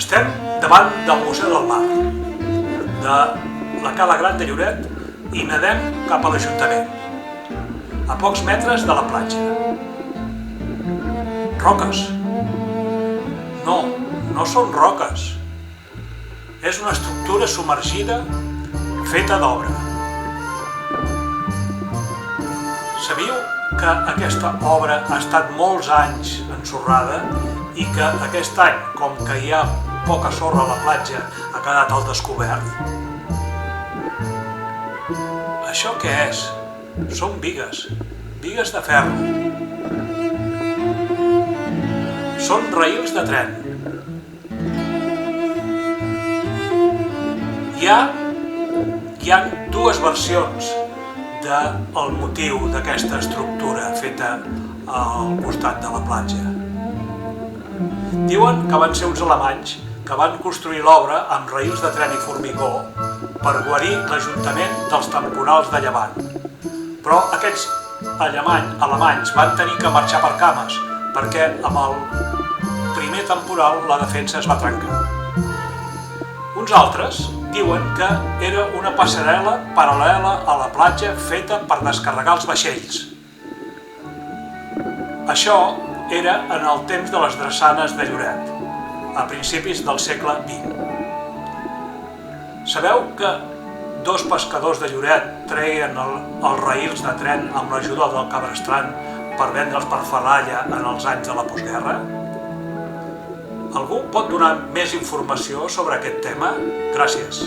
Estem davant del Museu del Mar, de la Cala Gran de Lloret, i nedem cap a l'Ajuntament, a pocs metres de la platja. Roques? No, no són roques. És una estructura submergida feta d'obra. Sabíeu que aquesta obra ha estat molts anys ensorrada i que aquest any, com que hi ha poca sorra a la platja, ha quedat al descobert? Això què és? Són bigues, bigues de ferro. Són raïls de tren. Hi ha dues versions del motiu d'aquesta estructura feta al costat de la platja. Diuen que van ser uns alemanys que van construir l'obra amb raïls de tren i formigó per guarir l'Ajuntament dels temporals de llevant. Però aquests alemanys van tenir que marxar per cames perquè amb el primer temporal la defensa es va trencar. Uns altres diuen que era una passarel·la paral·lela a la platja feta per descarregar els vaixells. Això era en el temps de les drassanes de Lloret, a principis del segle XX. Sabeu que dos pescadors de Lloret treien els raïls de tren amb l'ajuda del cabrestrant per vendre'ls per ferralla en els anys de la postguerra? Algú pot donar més informació sobre aquest tema? Gràcies.